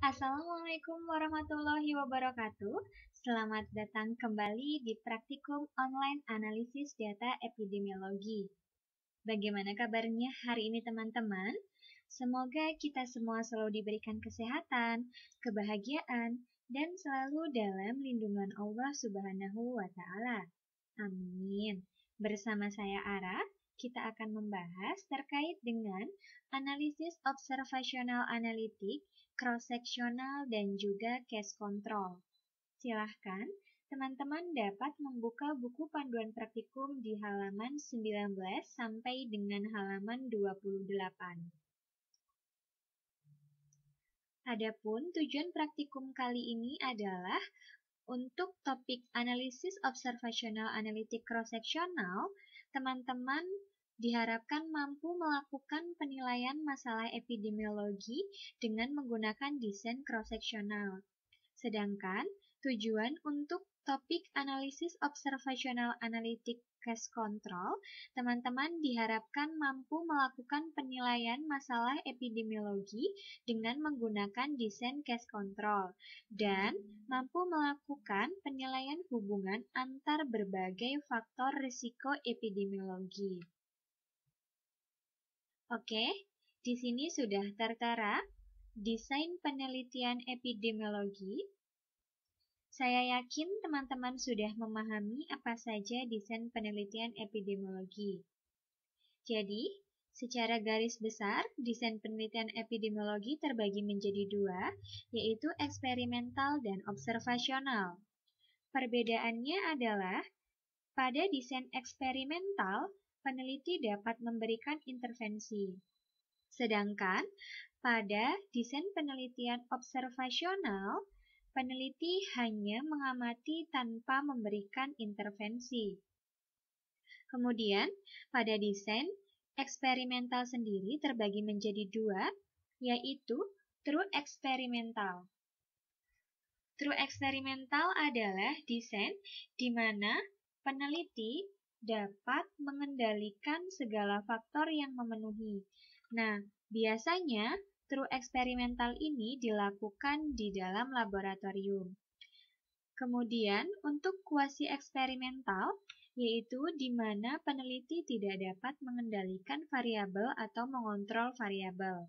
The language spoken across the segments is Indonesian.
Assalamualaikum warahmatullahi wabarakatuh. Selamat datang kembali di Praktikum Online Analisis Data Epidemiologi. Bagaimana kabarnya hari ini teman-teman? Semoga kita semua selalu diberikan kesehatan, kebahagiaan, dan selalu dalam lindungan Allah Subhanahu wa Ta'ala. Amin. Bersama saya Ara, kita akan membahas terkait dengan analisis observasional analitik, cross-sectional, dan juga case control. Silahkan, teman-teman dapat membuka buku panduan praktikum di halaman 19 sampai dengan halaman 28. Adapun tujuan praktikum kali ini adalah untuk topik analisis observasional analitik cross-sectional, teman-teman diharapkan mampu melakukan penilaian masalah epidemiologi dengan menggunakan desain cross-sectional. Sedangkan tujuan untuk topik analisis observasional analitik case control, teman-teman diharapkan mampu melakukan penilaian masalah epidemiologi dengan menggunakan desain case control dan mampu melakukan penilaian hubungan antar berbagai faktor risiko epidemiologi. Oke, di sini sudah tertera desain penelitian epidemiologi. Saya yakin teman-teman sudah memahami apa saja desain penelitian epidemiologi. Jadi, secara garis besar, desain penelitian epidemiologi terbagi menjadi dua, yaitu eksperimental dan observasional. Perbedaannya adalah, pada desain eksperimental, peneliti dapat memberikan intervensi. Sedangkan, pada desain penelitian observasional, peneliti hanya mengamati tanpa memberikan intervensi. Kemudian, pada desain eksperimental sendiri terbagi menjadi dua, yaitu true eksperimental. True eksperimental adalah desain di mana peneliti dapat mengendalikan segala faktor yang memenuhi. Nah, biasanya true eksperimental ini dilakukan di dalam laboratorium. Kemudian, untuk quasi eksperimental, yaitu di mana peneliti tidak dapat mengendalikan variabel atau mengontrol variabel.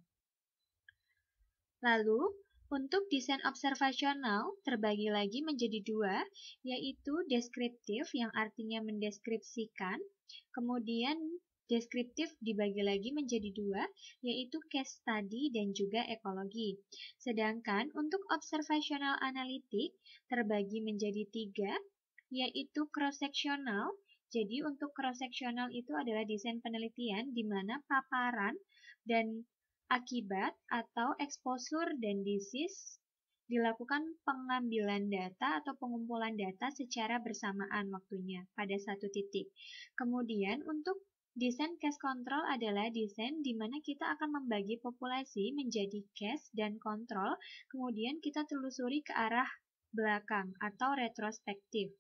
Lalu, untuk desain observasional terbagi lagi menjadi dua, yaitu deskriptif yang artinya mendeskripsikan, kemudian deskriptif dibagi lagi menjadi dua, yaitu case study dan juga ekologi. Sedangkan untuk observasional analitik terbagi menjadi tiga, yaitu cross-sectional. Jadi untuk cross-sectional itu adalah desain penelitian di mana paparan dan akibat atau exposure dan disease dilakukan pengambilan data atau pengumpulan data secara bersamaan waktunya pada satu titik. Kemudian untuk desain case control adalah desain di mana kita akan membagi populasi menjadi case dan control, kemudian kita telusuri ke arah belakang atau retrospektif.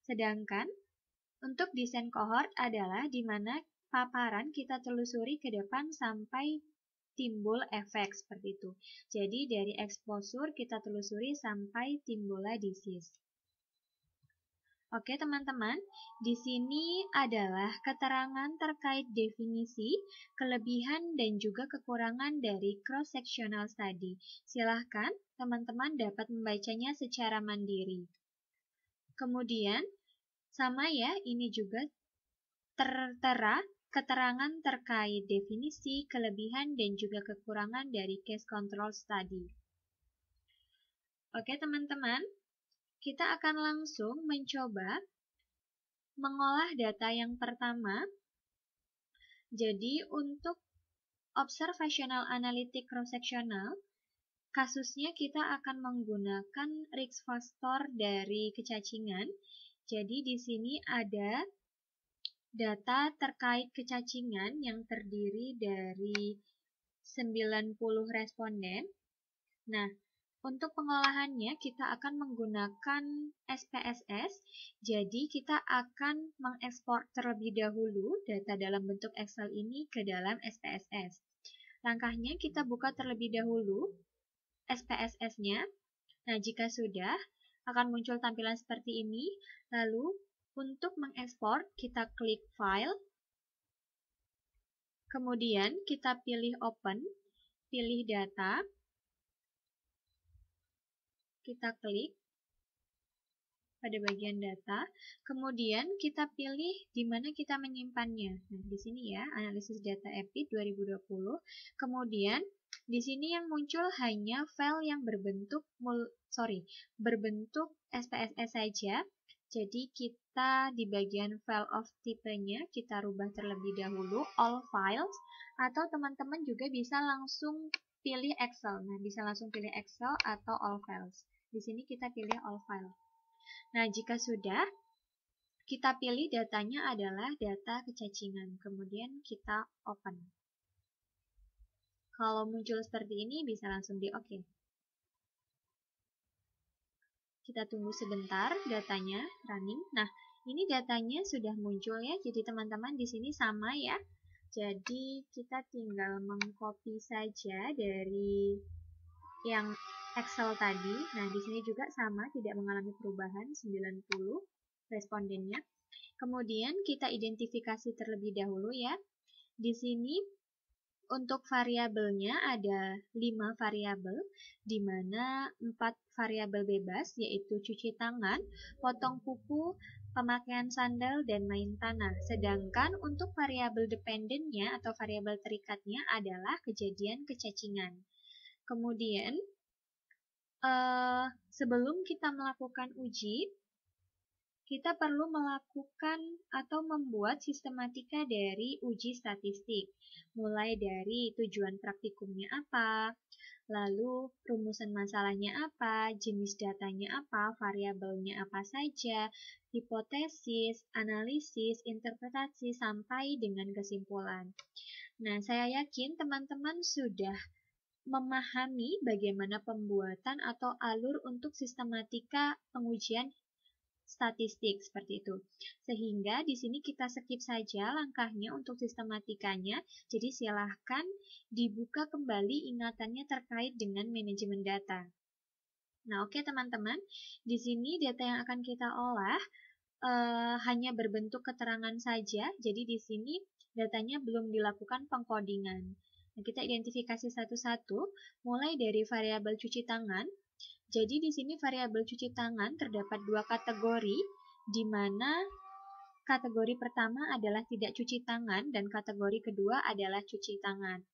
Sedangkan untuk desain cohort adalah di mana paparan kita telusuri ke depan sampai timbul efek seperti itu. Jadi dari exposure kita telusuri sampai timbullah disease. Oke teman-teman, di sini adalah keterangan terkait definisi, kelebihan, dan juga kekurangan dari cross-sectional study. Silahkan teman-teman dapat membacanya secara mandiri. Kemudian, sama ya, ini juga tertera keterangan terkait definisi, kelebihan, dan juga kekurangan dari case control study. Oke teman-teman, kita akan langsung mencoba mengolah data yang pertama. Jadi untuk observational analytic cross-sectional, kasusnya kita akan menggunakan risk factor dari kecacingan. Jadi di sini ada data terkait kecacingan yang terdiri dari 90 responden. Nah, untuk pengolahannya kita akan menggunakan SPSS, jadi kita akan mengekspor terlebih dahulu data dalam bentuk Excel ini ke dalam SPSS. Langkahnya kita buka terlebih dahulu SPSS-nya. Nah, jika sudah, akan muncul tampilan seperti ini. Lalu, untuk mengekspor, kita klik File. Kemudian, kita pilih Open, pilih Data. Kita klik pada bagian data, kemudian kita pilih di mana kita menyimpannya. Nah, di sini ya, analisis data EPID 2020. Kemudian di sini yang muncul hanya file yang berbentuk SPSS saja. Jadi kita di bagian file of tipenya kita rubah terlebih dahulu all files, atau teman-teman juga bisa langsung pilih Excel. Nah, bisa langsung pilih Excel atau all files. Di sini kita pilih all file. Nah, jika sudah, kita pilih datanya adalah data kecacingan. Kemudian kita open. Kalau muncul seperti ini, bisa langsung di OK. Kita tunggu sebentar datanya running. Nah, ini datanya sudah muncul ya. Jadi teman-teman di sini sama ya. Jadi kita tinggal mengcopy saja dari yang Excel tadi. Nah, di sini juga sama, tidak mengalami perubahan, 90 respondennya. Kemudian kita identifikasi terlebih dahulu ya. Di sini untuk variabelnya ada 5 variabel, di mana 4 variabel bebas, yaitu cuci tangan, potong kuku, pemakaian sandal, dan main tanah. Sedangkan untuk variabel dependennya atau variabel terikatnya adalah kejadian kecacingan. Kemudian, sebelum kita melakukan uji, kita perlu melakukan atau membuat sistematika dari uji statistik. Mulai dari tujuan praktikumnya apa, lalu rumusan masalahnya apa, jenis datanya apa, variabelnya apa saja, hipotesis, analisis, interpretasi, sampai dengan kesimpulan. Nah, saya yakin teman-teman sudah memahami bagaimana pembuatan atau alur untuk sistematika pengujian statistik seperti itu. Sehingga di sini kita skip saja langkahnya untuk sistematikanya. Jadi silahkan dibuka kembali ingatannya terkait dengan manajemen data. Nah, oke teman-teman, di sini data yang akan kita olah hanya berbentuk keterangan saja. Jadi di sini datanya belum dilakukan pengkodingan. Nah, kita identifikasi satu-satu, mulai dari variabel cuci tangan. Jadi di sini variabel cuci tangan terdapat 2 kategori, di mana kategori pertama adalah tidak cuci tangan dan kategori kedua adalah cuci tangan.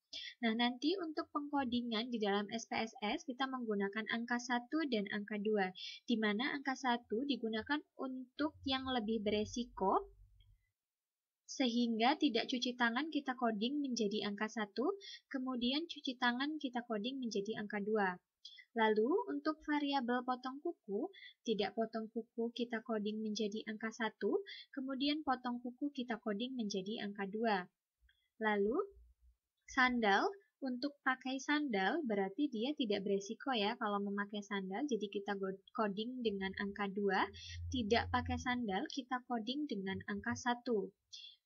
Nah, nanti untuk pengkodingan di dalam SPSS kita menggunakan angka 1 dan angka 2, di mana angka 1 digunakan untuk yang lebih beresiko, sehingga tidak cuci tangan kita coding menjadi angka 1, kemudian cuci tangan kita coding menjadi angka 2. Lalu untuk variabel potong kuku, tidak potong kuku kita coding menjadi angka 1, kemudian potong kuku kita coding menjadi angka 2. Lalu sandal, untuk pakai sandal berarti dia tidak beresiko ya kalau memakai sandal, jadi kita coding dengan angka 2, tidak pakai sandal kita coding dengan angka 1.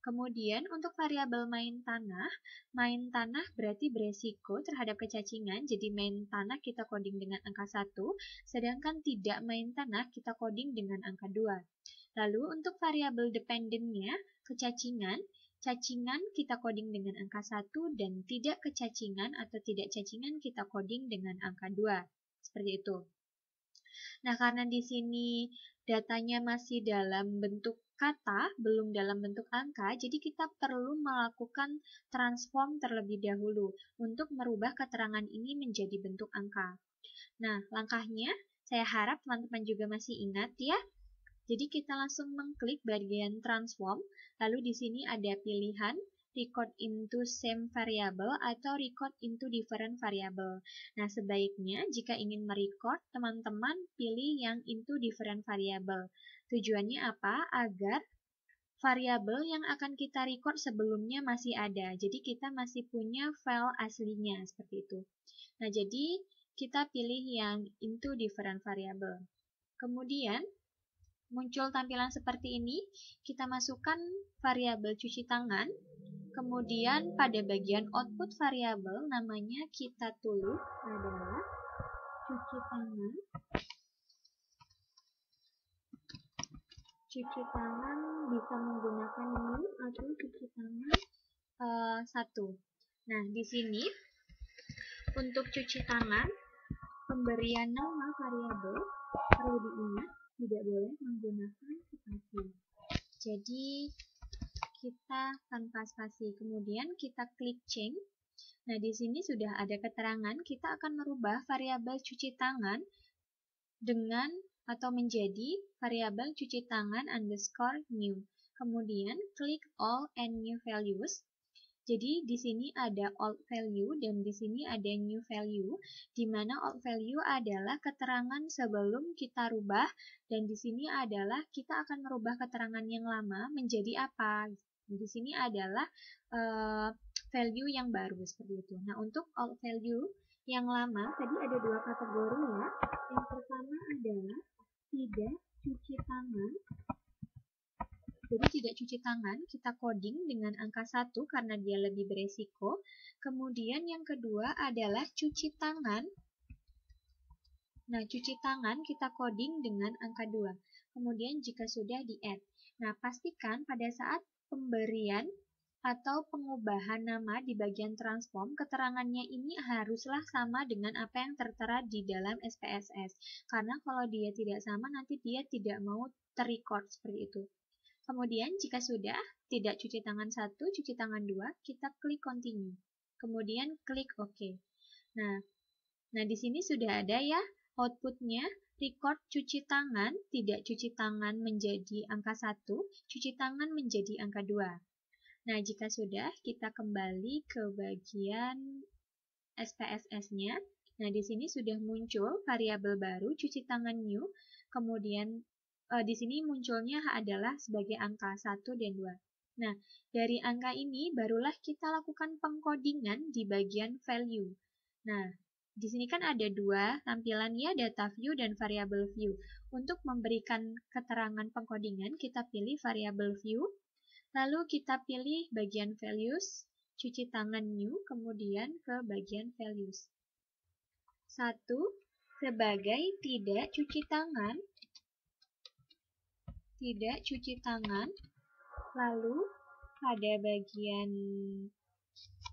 Kemudian untuk variabel main tanah berarti beresiko terhadap kecacingan, jadi main tanah kita coding dengan angka 1, sedangkan tidak main tanah kita coding dengan angka 2. Lalu untuk variabel dependennya, cacingan kita coding dengan angka 1, dan tidak kecacingan atau tidak cacingan kita coding dengan angka 2. Seperti itu. Nah, karena di sini datanya masih dalam bentuk kata, belum dalam bentuk angka, jadi kita perlu melakukan transform terlebih dahulu untuk merubah keterangan ini menjadi bentuk angka. Nah, langkahnya saya harap teman-teman juga masih ingat ya. Jadi kita langsung mengklik bagian transform, lalu di sini ada pilihan record into same variable atau record into different variable. Nah, sebaiknya jika ingin merecord, teman-teman pilih yang into different variable. Tujuannya apa? Agar variabel yang akan kita record sebelumnya masih ada. Jadi kita masih punya file aslinya, seperti itu. Nah, jadi kita pilih yang into different variable. Kemudian, muncul tampilan seperti ini, kita masukkan variabel cuci tangan, kemudian pada bagian output variabel namanya kita tulis adalah cuci tangan. Cuci tangan bisa menggunakan new atau cuci tangan satu. Nah, di sini untuk cuci tangan, pemberian nama variabel perlu diingat tidak boleh menggunakan spasi. Jadi kita tanpa spasi. Kemudian kita klik change. Nah, di sini sudah ada keterangan kita akan merubah variabel cuci tangan dengan atau menjadi variabel cuci tangan underscore new. Kemudian klik all and new values. Jadi di sini ada old value dan di sini ada new value, di mana old value adalah keterangan sebelum kita rubah dan di sini adalah kita akan merubah keterangan yang lama menjadi apa. Di sini adalah value yang baru seperti itu. Nah, untuk old value yang lama tadi ada dua kategori ya. Yang pertama adalah tidak cuci tangan. Jadi tidak cuci tangan, kita coding dengan angka 1 karena dia lebih beresiko. Kemudian yang kedua adalah cuci tangan. Nah, cuci tangan kita coding dengan angka 2. Kemudian jika sudah di-add. Nah, pastikan pada saat pemberian atau pengubahan nama di bagian transform, keterangannya ini haruslah sama dengan apa yang tertera di dalam SPSS. Karena kalau dia tidak sama, nanti dia tidak mau terrecord seperti itu. Kemudian jika sudah tidak cuci tangan 1, cuci tangan 2, kita klik continue. Kemudian klik OK. Nah di sini sudah ada ya outputnya, record cuci tangan, tidak cuci tangan menjadi angka 1, cuci tangan menjadi angka 2. Nah, jika sudah, kita kembali ke bagian SPSS-nya. Nah, di sini sudah muncul variabel baru, cuci tangan new, kemudian di sini munculnya adalah sebagai angka 1 dan 2. Nah, dari angka ini barulah kita lakukan pengkodingan di bagian value. Nah, di sini kan ada dua tampilan ya, data view dan variable view. Untuk memberikan keterangan pengkodingan, kita pilih variable view, lalu kita pilih bagian values, cuci tangan new, kemudian ke bagian values. 1. Sebagai tidak cuci tangan, tidak cuci tangan, lalu pada bagian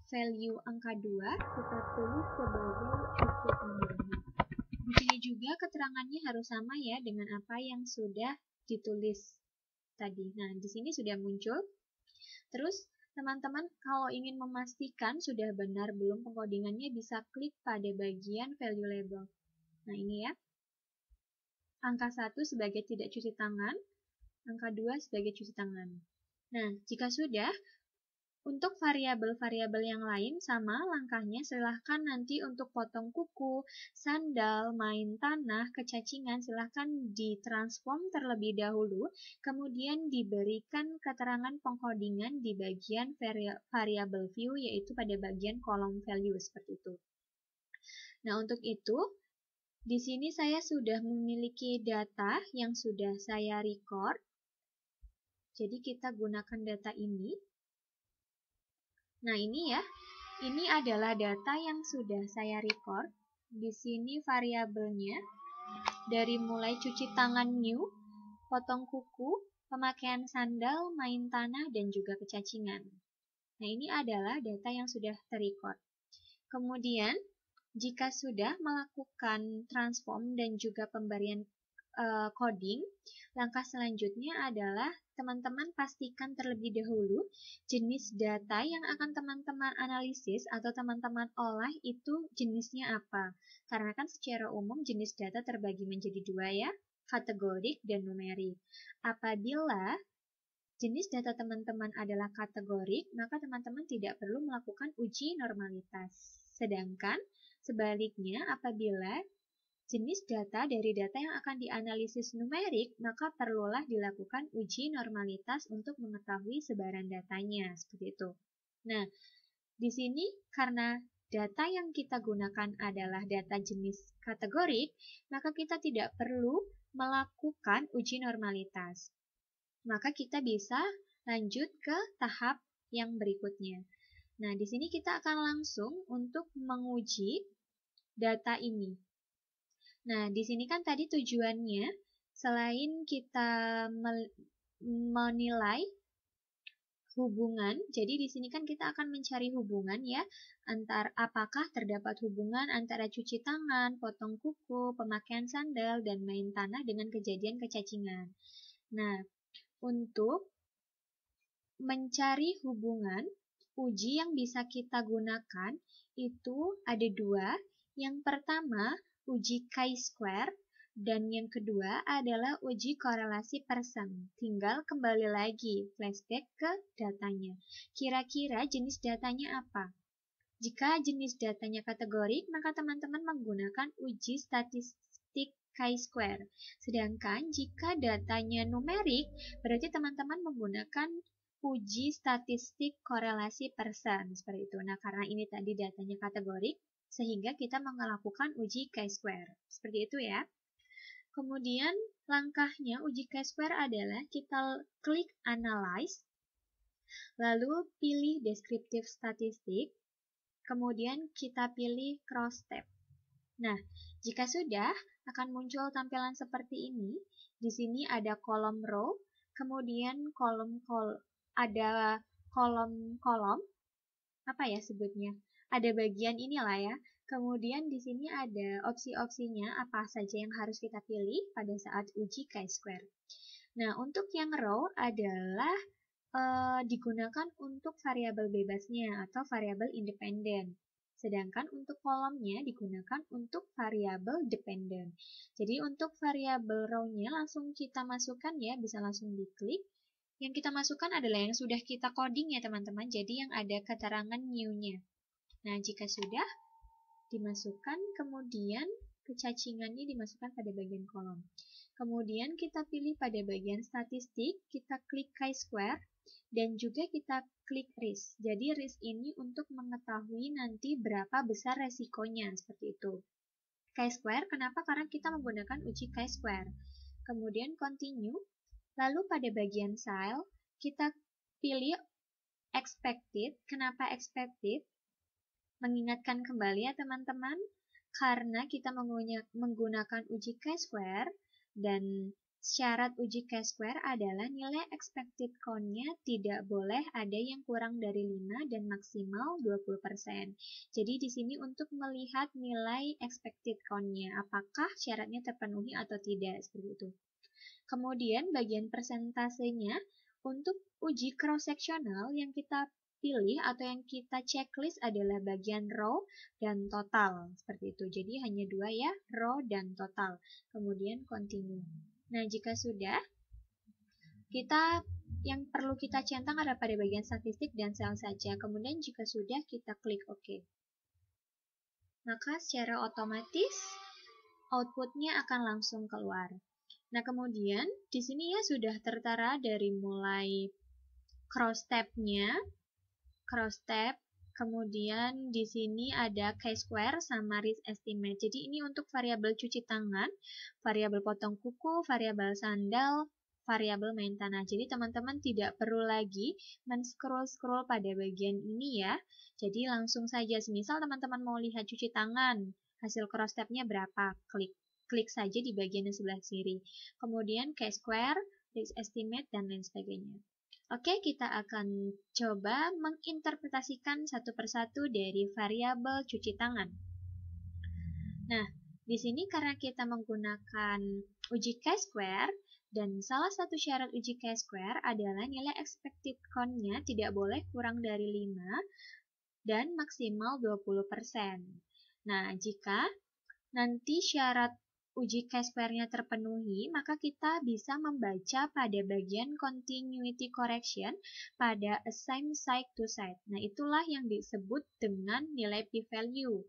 value angka 2 kita tulis sebagai cuci tangan. Di sini juga keterangannya harus sama ya dengan apa yang sudah ditulis tadi. Nah, di sini sudah muncul. Terus, teman-teman kalau ingin memastikan sudah benar belum pengkodingannya bisa klik pada bagian value label. Nah, ini ya. Angka 1 sebagai tidak cuci tangan, angka 2 sebagai cuci tangan. Nah, jika sudah, untuk variabel-variabel yang lain sama langkahnya, silahkan nanti untuk potong kuku, sandal, main tanah, kecacingan, silahkan ditransform terlebih dahulu, kemudian diberikan keterangan pengkodingan di bagian variable view, yaitu pada bagian kolom value seperti itu. Nah, untuk itu, di sini saya sudah memiliki data yang sudah saya record. Jadi kita gunakan data ini. Nah, ini ya. Ini adalah data yang sudah saya record. Di sini variabelnya dari mulai cuci tangan new, potong kuku, pemakaian sandal, main tanah, dan juga kecacingan. Nah, ini adalah data yang sudah terrecord. Kemudian, jika sudah melakukan transform dan juga pemberian coding, langkah selanjutnya adalah teman-teman pastikan terlebih dahulu jenis data yang akan teman-teman analisis atau teman-teman olah itu jenisnya apa. Karena kan secara umum jenis data terbagi menjadi dua ya, kategorik dan numerik. Apabila jenis data teman-teman adalah kategorik, maka teman-teman tidak perlu melakukan uji normalitas. Sedangkan sebaliknya apabila jenis data dari data yang akan dianalisis numerik, maka perlulah dilakukan uji normalitas untuk mengetahui sebaran datanya, seperti itu. Nah, di sini karena data yang kita gunakan adalah data jenis kategorik, maka kita tidak perlu melakukan uji normalitas. Maka kita bisa lanjut ke tahap yang berikutnya. Nah, di sini kita akan langsung untuk menguji data ini. Nah, di sini kan tadi tujuannya, selain kita menilai hubungan, jadi di sini kan kita akan mencari hubungan ya, apakah terdapat hubungan antara cuci tangan, potong kuku, pemakaian sandal, dan main tanah dengan kejadian kecacingan. Nah, untuk mencari hubungan, uji yang bisa kita gunakan itu ada dua. Yang pertama, uji chi-square, dan yang kedua adalah uji korelasi Pearson. Tinggal kembali lagi, flashback ke datanya. Kira-kira jenis datanya apa? Jika jenis datanya kategorik, maka teman-teman menggunakan uji statistik chi-square. Sedangkan jika datanya numerik, berarti teman-teman menggunakan uji statistik korelasi Pearson. Seperti itu. Nah, karena ini tadi datanya kategorik, sehingga kita melakukan uji chi-square. Seperti itu ya. Kemudian langkahnya uji chi-square adalah kita klik analyze, lalu pilih deskriptif statistik, kemudian kita pilih cross tab. Nah, jika sudah, akan muncul tampilan seperti ini. Di sini ada kolom row, kemudian ada kolom-kolom, apa ya sebutnya? Ada bagian inilah ya. Kemudian di sini ada opsi-opsinya apa saja yang harus kita pilih pada saat uji chi-square. Nah, untuk yang row adalah digunakan untuk variabel bebasnya atau variabel independen. Sedangkan untuk kolomnya digunakan untuk variabel dependen. Jadi untuk variabel row-nya langsung kita masukkan ya, bisa langsung diklik. Yang kita masukkan adalah yang sudah kita coding ya teman-teman, jadi yang ada keterangan new-nya. Nah, jika sudah dimasukkan, kemudian kecacingannya dimasukkan pada bagian kolom. Kemudian kita pilih pada bagian statistik, kita klik chi-square, dan juga kita klik risk. Jadi risk ini untuk mengetahui nanti berapa besar resikonya, seperti itu. Chi-square, kenapa? Karena kita menggunakan uji chi-square. Kemudian continue, lalu pada bagian style, kita pilih expected. Kenapa expected? Mengingatkan kembali ya teman-teman, karena kita menggunakan uji chi-square, dan syarat uji chi-square adalah nilai expected count-nya tidak boleh ada yang kurang dari 5 dan maksimal 20%. Jadi di sini untuk melihat nilai expected count-nya, apakah syaratnya terpenuhi atau tidak, seperti itu. Kemudian bagian persentasenya, untuk uji cross-sectional yang kita pilih atau yang kita checklist adalah bagian row dan total, seperti itu. Jadi hanya dua ya, row dan total. Kemudian continue. Nah, jika sudah, yang perlu kita centang adalah pada bagian statistik dan sel saja. Kemudian jika sudah, kita klik OK. Maka secara otomatis outputnya akan langsung keluar. Nah, kemudian di sini ya sudah tertera dari mulai cross tab-nya, cross tab, kemudian di sini ada chi-square sama risk estimate. Jadi ini untuk variabel cuci tangan, variabel potong kuku, variabel sandal, variabel main tanah. Jadi teman-teman tidak perlu lagi men-scroll-scroll pada bagian ini ya. Jadi langsung saja, semisal teman-teman mau lihat cuci tangan, hasil cross tab-nya berapa, klik saja di bagian yang sebelah kiri. Kemudian chi-square, risk estimate, dan lain sebagainya. Oke, kita akan coba menginterpretasikan satu persatu dari variabel cuci tangan. Nah, di sini karena kita menggunakan uji chi-square, dan salah satu syarat uji chi-square adalah nilai expected count-nya tidak boleh kurang dari 5 dan maksimal 20%. Nah, jika nanti syarat uji chi-square-nya terpenuhi, maka kita bisa membaca pada bagian continuity correction pada assign side to side. Nah, itulah yang disebut dengan nilai p-value.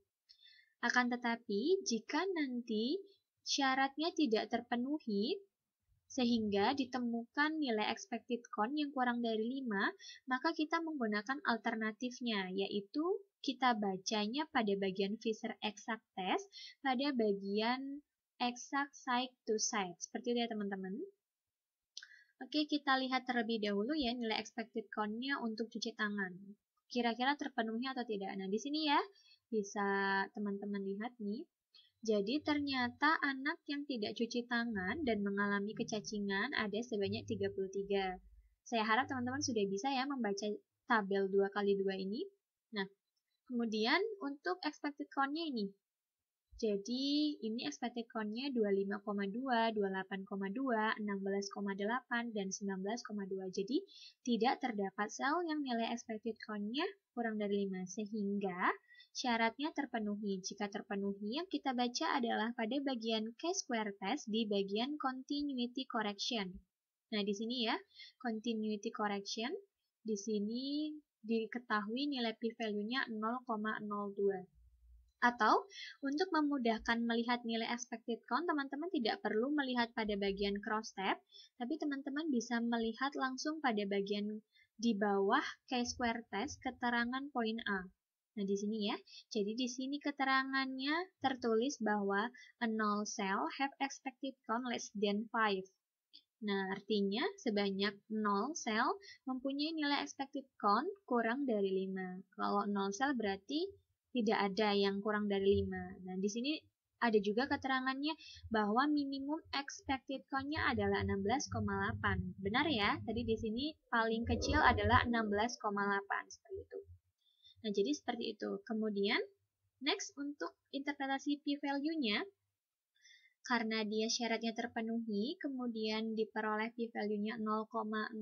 Akan tetapi, jika nanti syaratnya tidak terpenuhi, sehingga ditemukan nilai expected count yang kurang dari 5, maka kita menggunakan alternatifnya, yaitu kita bacanya pada bagian Fisher exact test, pada bagian exact side to side. Seperti itu ya teman-teman. Oke, kita lihat terlebih dahulu ya nilai expected count-nya untuk cuci tangan. Kira-kira terpenuhi atau tidak. Nah, di sini ya, bisa teman-teman lihat nih. Jadi ternyata anak yang tidak cuci tangan dan mengalami kecacingan ada sebanyak 33. Saya harap teman-teman sudah bisa ya membaca tabel 2 kali 2 ini. Nah, kemudian untuk expected count-nya ini. Jadi ini expected count-nya 25,2, 28,2, 16,8, dan 19,2. Jadi tidak terdapat sel yang nilai expected count-nya kurang dari 5. Sehingga syaratnya terpenuhi. Jika terpenuhi, yang kita baca adalah pada bagian chi-square test di bagian continuity correction. Nah, di sini ya, continuity correction, di sini diketahui nilai p-value-nya 0,02. Atau, untuk memudahkan melihat nilai expected count, teman-teman tidak perlu melihat pada bagian cross tab, tapi teman-teman bisa melihat langsung pada bagian di bawah chi-square test keterangan poin A. Nah, di sini ya. Jadi di sini keterangannya tertulis bahwa a null cell have expected count less than 5. Nah, artinya sebanyak 0 sel mempunyai nilai expected count kurang dari 5. Kalau 0 sel berarti tidak ada yang kurang dari 5. Nah, di sini ada juga keterangannya bahwa minimum expected count-nya adalah 16,8. Benar ya? Tadi di sini paling kecil adalah 16,8 seperti itu. Nah, jadi seperti itu. Kemudian, next untuk interpretasi p-value-nya, karena dia syaratnya terpenuhi, kemudian diperoleh p-value-nya 0,002,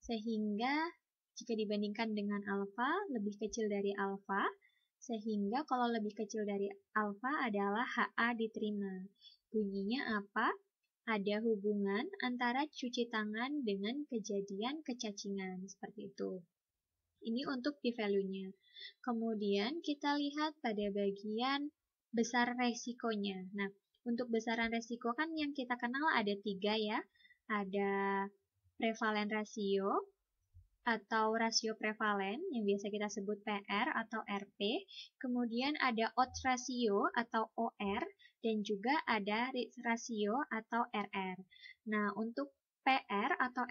sehingga jika dibandingkan dengan alfa, lebih kecil dari alfa, sehingga kalau lebih kecil dari alfa adalah HA diterima. Bunyinya apa? Ada hubungan antara cuci tangan dengan kejadian kecacingan, seperti itu. Ini untuk p-value-nya. Kemudian kita lihat pada bagian besar resikonya. Nah, untuk besaran resiko kan yang kita kenal ada 3 ya. Ada prevalen rasio atau rasio prevalen yang biasa kita sebut PR atau RP. Kemudian ada odds ratio atau OR dan juga ada risk ratio atau RR. Nah, untuk PR atau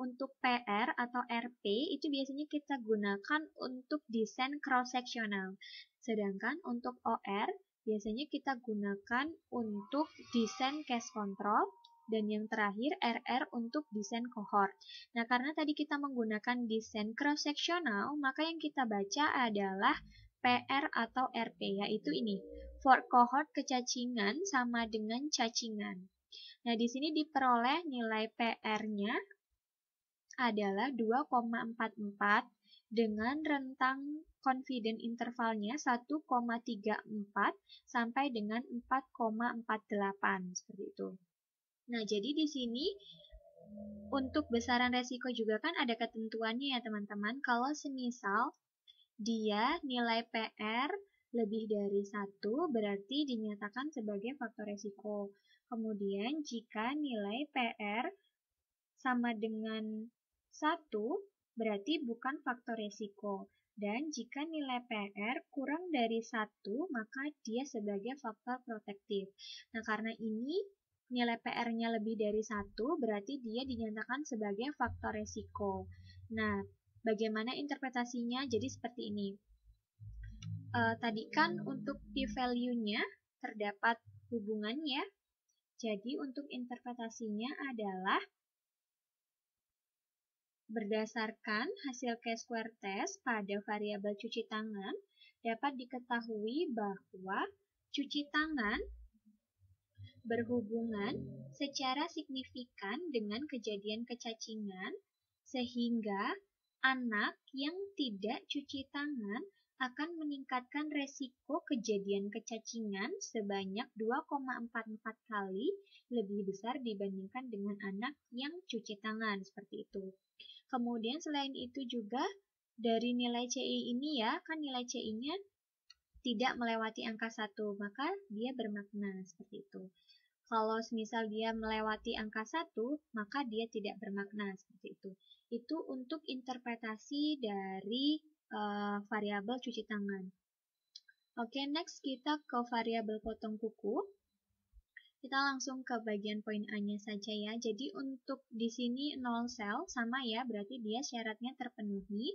untuk PR atau RP itu biasanya kita gunakan untuk desain cross-sectional. Sedangkan untuk OR biasanya kita gunakan untuk desain case control. Dan yang terakhir RR untuk desain cohort. Nah, karena tadi kita menggunakan desain cross-sectional, maka yang kita baca adalah PR atau RP, yaitu ini. For cohort kecacingan sama dengan cacingan. Nah, di sini diperoleh nilai PR-nya adalah 2,44 dengan rentang confident intervalnya 1,34 sampai dengan 4,48 seperti itu. Nah, jadi di sini untuk besaran resiko juga kan ada ketentuannya ya teman-teman. Kalau semisal dia nilai PR lebih dari 1 berarti dinyatakan sebagai faktor resiko. Kemudian jika nilai PR sama dengan 1 berarti bukan faktor resiko. Dan jika nilai PR kurang dari 1 maka dia sebagai faktor protektif. Nah, karena ini nilai PR-nya lebih dari 1 berarti dia dinyatakan sebagai faktor resiko. Nah, bagaimana interpretasinya? Jadi seperti ini. Tadi kan untuk p-value-nya terdapat hubungannya. Jadi untuk interpretasinya adalah berdasarkan hasil chi-square test pada variabel cuci tangan, dapat diketahui bahwa cuci tangan berhubungan secara signifikan dengan kejadian kecacingan, sehingga anak yang tidak cuci tangan akan meningkatkan resiko kejadian kecacingan sebanyak 2,44 kali lebih besar dibandingkan dengan anak yang cuci tangan, seperti itu. Kemudian selain itu juga dari nilai CI ini ya, kan nilai CI-nya tidak melewati angka 1, maka dia bermakna seperti itu. Kalau misal dia melewati angka 1, maka dia tidak bermakna seperti itu. Itu untuk interpretasi dari variabel cuci tangan. Oke, next kita ke variabel potong kuku. Kita langsung ke bagian poin A-nya saja ya. Jadi untuk di sini 0 sel sama ya, berarti dia syaratnya terpenuhi.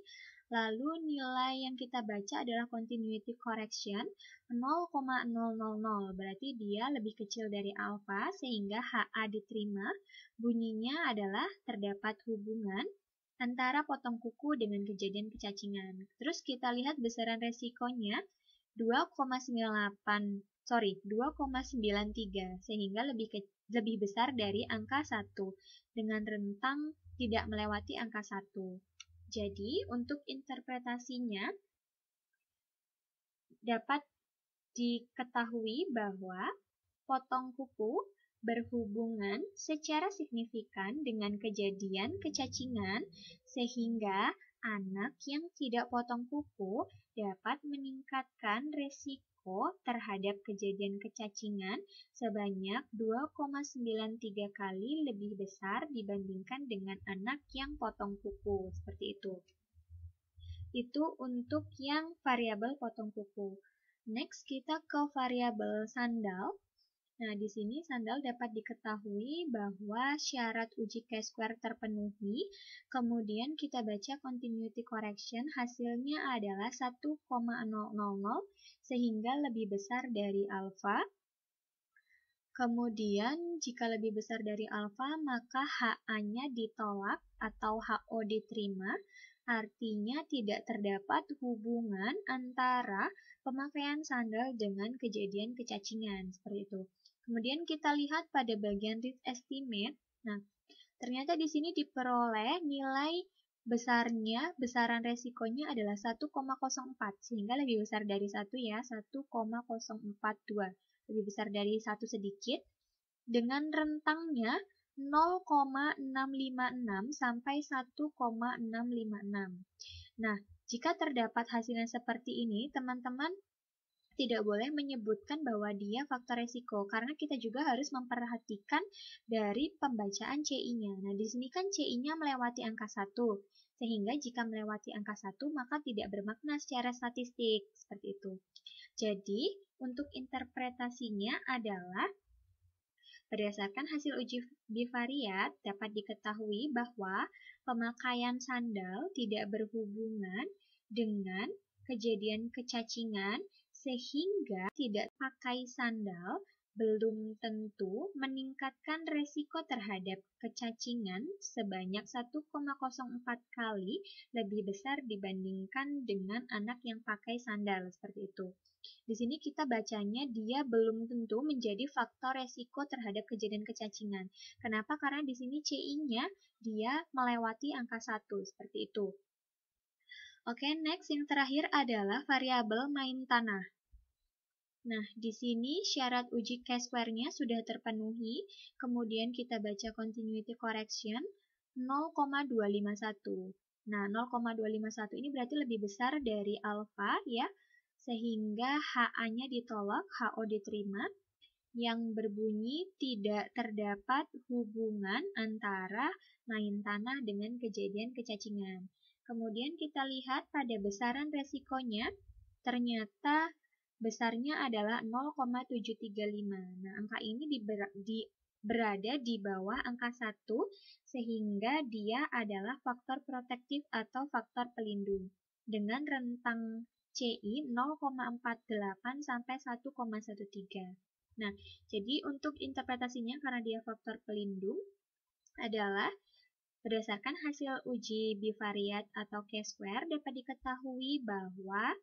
Lalu nilai yang kita baca adalah continuity correction 0,000, berarti dia lebih kecil dari alfa sehingga HA diterima. Bunyinya adalah terdapat hubungan antara potong kuku dengan kejadian kecacingan. Terus kita lihat besaran resikonya 2,93 sehingga lebih besar dari angka 1 dengan rentang tidak melewati angka 1. Jadi, untuk interpretasinya dapat diketahui bahwa potong kuku berhubungan secara signifikan dengan kejadian kecacingan sehingga anak yang tidak potong kuku dapat meningkatkan resiko terhadap kejadian kecacingan sebanyak 2,93 kali lebih besar dibandingkan dengan anak yang potong kuku. Seperti itu. Itu untuk yang variabel potong kuku. Next, kita ke variabel sandal. Nah, di sini sandal dapat diketahui bahwa syarat uji chi-square terpenuhi, kemudian kita baca continuity correction, hasilnya adalah 1,000 sehingga lebih besar dari alfa. Kemudian, jika lebih besar dari alfa, maka HA-nya ditolak atau HO diterima, artinya tidak terdapat hubungan antara pemakaian sandal dengan kejadian kecacingan, seperti itu. Kemudian kita lihat pada bagian risk estimate. Nah, ternyata di sini diperoleh nilai besaran resikonya adalah 1,04 sehingga lebih besar dari 1 ya, 1,042. Lebih besar dari 1 sedikit dengan rentangnya 0,656 sampai 1,656. Nah, jika terdapat hasilnya seperti ini, teman-teman tidak boleh menyebutkan bahwa dia faktor resiko, karena kita juga harus memperhatikan dari pembacaan CI-nya. Nah, di sini kan CI-nya melewati angka 1, sehingga jika melewati angka 1, maka tidak bermakna secara statistik, seperti itu. Jadi, untuk interpretasinya adalah berdasarkan hasil uji bivariat dapat diketahui bahwa pemakaian sandal tidak berhubungan dengan kejadian kecacingan sehingga tidak pakai sandal belum tentu meningkatkan resiko terhadap kecacingan sebanyak 1,04 kali lebih besar dibandingkan dengan anak yang pakai sandal, seperti itu. Di sini kita bacanya dia belum tentu menjadi faktor resiko terhadap kejadian kecacingan. Kenapa? Karena di sini CI-nya dia melewati angka 1, seperti itu. Oke, next yang terakhir adalah variabel main tanah. Nah, di sini syarat uji chi-square-nya sudah terpenuhi, kemudian kita baca continuity correction 0,251. Nah, 0,251 ini berarti lebih besar dari alfa ya, sehingga HA-nya ditolak, HO diterima, yang berbunyi tidak terdapat hubungan antara main tanah dengan kejadian kecacingan. Kemudian kita lihat pada besaran resikonya, ternyata besarnya adalah 0,735. Nah, angka ini berada di bawah angka 1, sehingga dia adalah faktor protektif atau faktor pelindung, dengan rentang CI 0,48 sampai 1,13. Nah, jadi untuk interpretasinya karena dia faktor pelindung adalah berdasarkan hasil uji bivariat atau chi-square dapat diketahui bahwa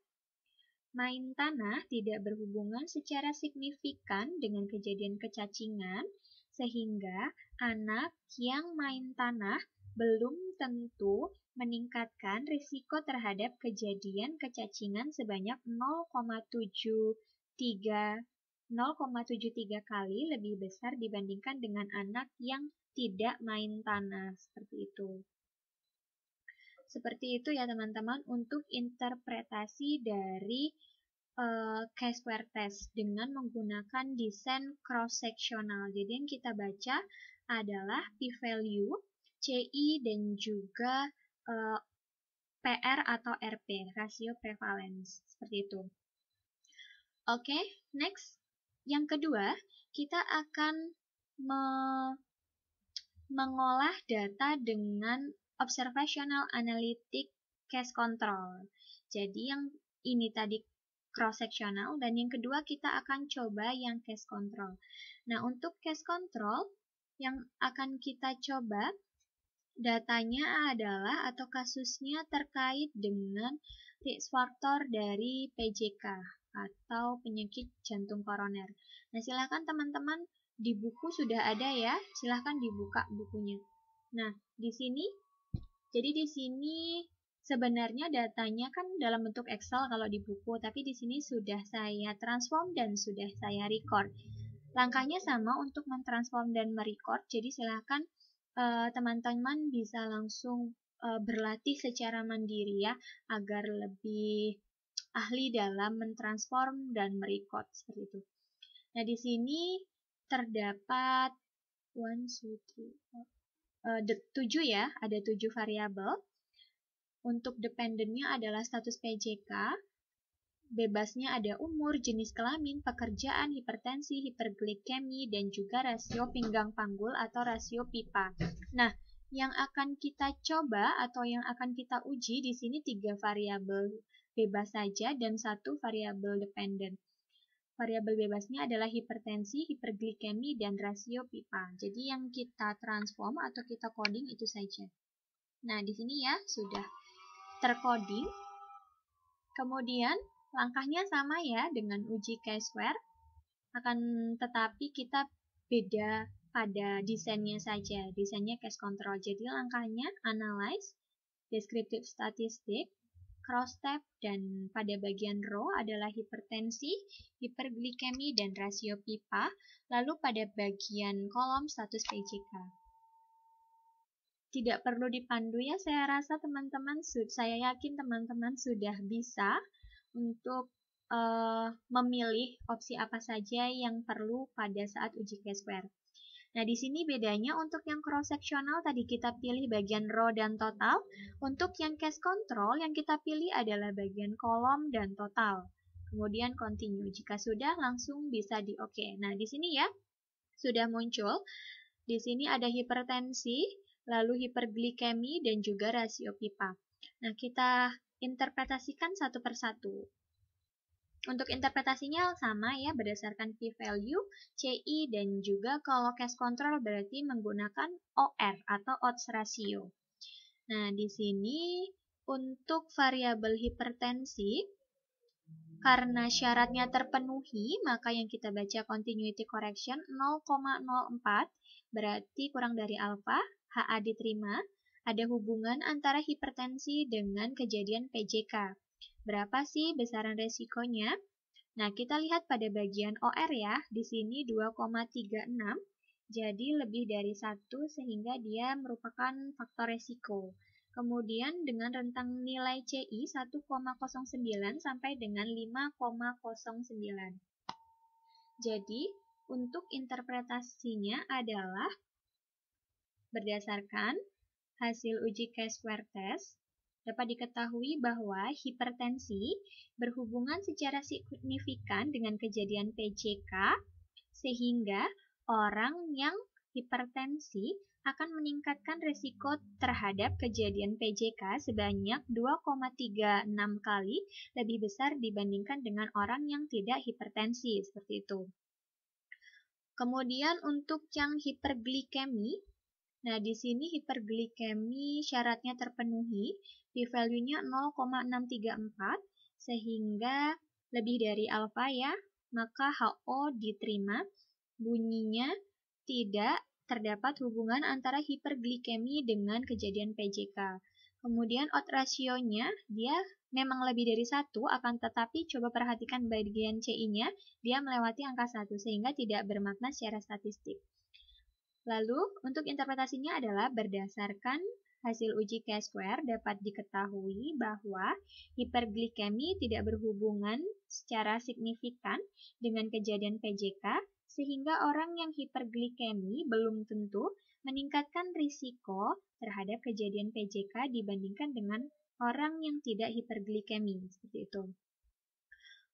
main tanah tidak berhubungan secara signifikan dengan kejadian kecacingan, sehingga anak yang main tanah belum tentu meningkatkan risiko terhadap kejadian kecacingan sebanyak 0,73 kali lebih besar dibandingkan dengan anak yang tidak main tanah, seperti itu. Seperti itu ya teman-teman untuk interpretasi dari chi-square test dengan menggunakan desain cross-sectional. Jadi yang kita baca adalah p-value, CI, dan juga PR atau RP, rasio prevalence. Seperti itu. Oke, next. Yang kedua, kita akan mengolah data dengan observational analytic case control. Jadi yang ini tadi cross-sectional dan yang kedua kita akan coba yang case control. Nah, untuk case control yang akan kita coba datanya adalah atau kasusnya terkait dengan risk factor dari PJK atau penyakit jantung koroner. Nah, silakan teman-teman di buku sudah ada ya, silakan dibuka bukunya. Nah, di sini sebenarnya datanya kan dalam bentuk Excel kalau di buku, tapi di sini sudah saya transform dan sudah saya record. Langkahnya sama untuk mentransform dan merecord, jadi silakan teman-teman bisa langsung berlatih secara mandiri ya, agar lebih ahli dalam mentransform dan merecord seperti itu. Nah, di sini terdapat 7 ya, ada 7 variabel. Untuk dependennya adalah status PJK, bebasnya ada umur, jenis kelamin, pekerjaan, hipertensi, hiperglikemi, dan juga rasio pinggang panggul atau rasio pipa. Nah, yang akan kita coba atau yang akan kita uji di sini 3 variabel bebas saja dan 1 variabel dependen. Variabel bebasnya adalah hipertensi, hiperglikemi, dan rasio pipa. Jadi yang kita transform atau kita coding itu saja. Nah, di sini ya sudah tercoding. Kemudian langkahnya sama ya dengan uji Chi-square, akan tetapi kita beda pada desainnya saja, desainnya case control. Jadi langkahnya analyze, descriptive statistic, cross step, dan pada bagian row adalah hipertensi, hiperglikemi, dan rasio pipa. Lalu pada bagian kolom status PJK. Tidak perlu dipandu ya, saya rasa teman-teman, saya yakin teman-teman sudah bisa untuk memilih opsi apa saja yang perlu pada saat uji Chi-square. Nah, di sini bedanya untuk yang cross-sectional tadi kita pilih bagian row dan total. Untuk yang case control yang kita pilih adalah bagian kolom dan total. Kemudian continue. Jika sudah, langsung bisa di OK. Nah, di sini ya sudah muncul. Di sini ada hipertensi, lalu hiperglikemi, dan juga rasio pipa. Nah, kita interpretasikan satu persatu. Untuk interpretasinya sama ya, berdasarkan p-value, CI, dan juga kalau case control berarti menggunakan OR atau odds ratio. Nah, di sini untuk variabel hipertensi, karena syaratnya terpenuhi, maka yang kita baca continuity correction 0,04, berarti kurang dari alfa, HA diterima, ada hubungan antara hipertensi dengan kejadian PJK. Berapa sih besaran resikonya? Nah, kita lihat pada bagian OR ya, di sini 2,36, jadi lebih dari 1 sehingga dia merupakan faktor resiko. Kemudian dengan rentang nilai CI 1,09 sampai dengan 5,09. Jadi, untuk interpretasinya adalah berdasarkan hasil uji Chi-square test, dapat diketahui bahwa hipertensi berhubungan secara signifikan dengan kejadian PJK, sehingga orang yang hipertensi akan meningkatkan risiko terhadap kejadian PJK sebanyak 2,36 kali lebih besar dibandingkan dengan orang yang tidak hipertensi, seperti itu. Kemudian untuk yang hiperglikemi, nah, di sini hiperglikemi syaratnya terpenuhi, p-value-nya 0,634, sehingga lebih dari alfa ya, maka HO diterima, bunyinya tidak terdapat hubungan antara hiperglikemi dengan kejadian PJK. Kemudian odds ratio-nya, dia memang lebih dari 1, akan tetapi coba perhatikan bagian CI-nya, dia melewati angka 1, sehingga tidak bermakna secara statistik. Lalu, untuk interpretasinya adalah berdasarkan hasil uji Chi-square dapat diketahui bahwa hiperglikemi tidak berhubungan secara signifikan dengan kejadian PJK, sehingga orang yang hiperglikemi belum tentu meningkatkan risiko terhadap kejadian PJK dibandingkan dengan orang yang tidak hiperglikemi, seperti itu.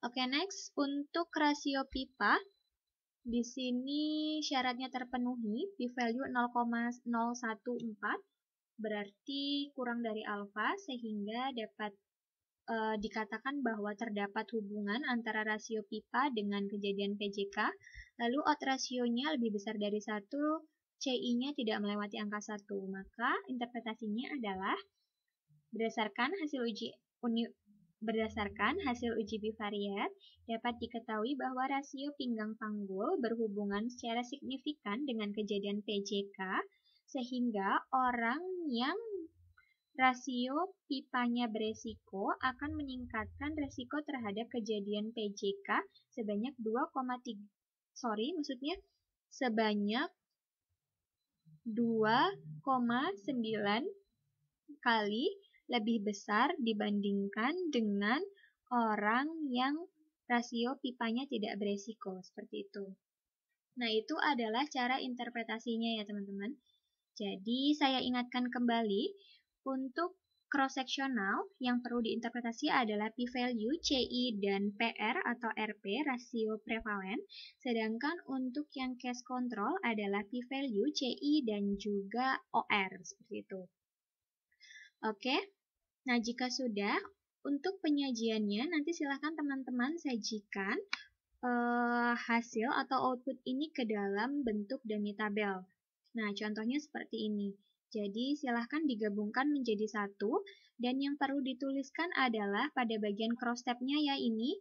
Oke, next, untuk rasio pipa, di sini syaratnya terpenuhi, p-value 0,014, berarti kurang dari alfa, sehingga dapat dikatakan bahwa terdapat hubungan antara rasio pipa dengan kejadian PJK, lalu odds rasionya lebih besar dari 1, CI-nya tidak melewati angka 1. Maka interpretasinya adalah berdasarkan hasil uji bivariat, dapat diketahui bahwa rasio pinggang panggul berhubungan secara signifikan dengan kejadian PJK, sehingga orang yang rasio pipanya beresiko akan meningkatkan resiko terhadap kejadian PJK sebanyak 2,9 kali lebih besar dibandingkan dengan orang yang rasio pipanya tidak beresiko, seperti itu. Nah, itu adalah cara interpretasinya ya teman-teman. Jadi, saya ingatkan kembali, untuk cross-sectional yang perlu diinterpretasi adalah p-value, CI, dan PR atau RP, rasio prevalen. Sedangkan untuk yang case control adalah p-value, CI, dan juga OR, seperti itu. Oke, nah jika sudah, untuk penyajiannya nanti silahkan teman-teman sajikan hasil atau output ini ke dalam bentuk dummy tabel. Nah, contohnya seperti ini. Jadi, silahkan digabungkan menjadi satu, dan yang perlu dituliskan adalah pada bagian cross tab-nya ya ini,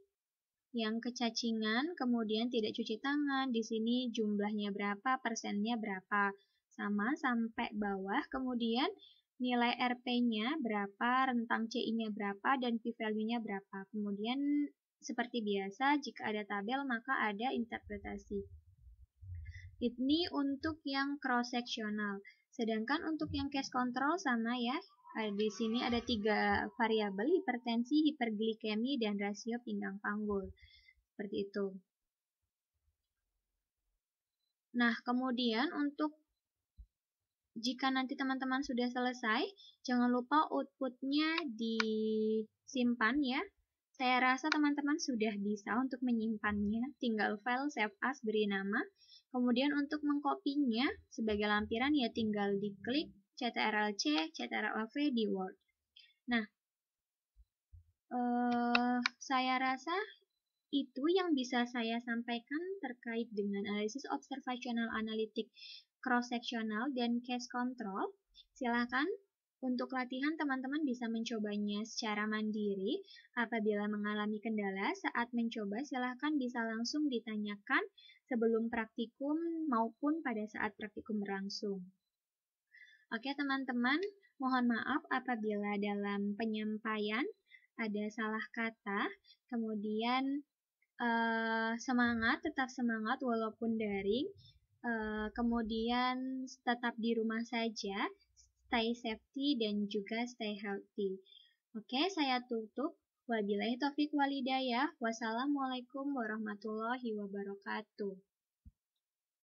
yang kecacingan, kemudian tidak cuci tangan, di sini jumlahnya berapa, persennya berapa, sama sampai bawah, kemudian nilai RP-nya berapa, rentang CI-nya berapa, dan p-value-nya berapa. Kemudian, seperti biasa, jika ada tabel, maka ada interpretasi. Ini untuk yang cross-sectional. Sedangkan untuk yang case control sama ya. Di sini ada 3 variabel, hipertensi, hiperglikemi, dan rasio pinggang panggul. Seperti itu. Nah, kemudian untuk jika nanti teman-teman sudah selesai, jangan lupa outputnya disimpan ya. Saya rasa teman-teman sudah bisa untuk menyimpannya. Tinggal file save as beri nama. Kemudian untuk mengkopinya sebagai lampiran ya tinggal diklik CTRL-C, CTRL-V di Word. Nah, saya rasa itu yang bisa saya sampaikan terkait dengan analisis observational analitik cross-sectional dan case control. Silakan untuk latihan teman-teman bisa mencobanya secara mandiri. Apabila mengalami kendala saat mencoba, silahkan bisa langsung ditanyakan sebelum praktikum maupun pada saat praktikum berlangsung. Oke teman-teman, mohon maaf apabila dalam penyampaian ada salah kata, kemudian semangat, tetap semangat walaupun daring, kemudian tetap di rumah saja, stay safety dan juga stay healthy. Oke, saya tutup. Wabillahi taufiq walhidayah. Wassalamualaikum warahmatullahi wabarakatuh.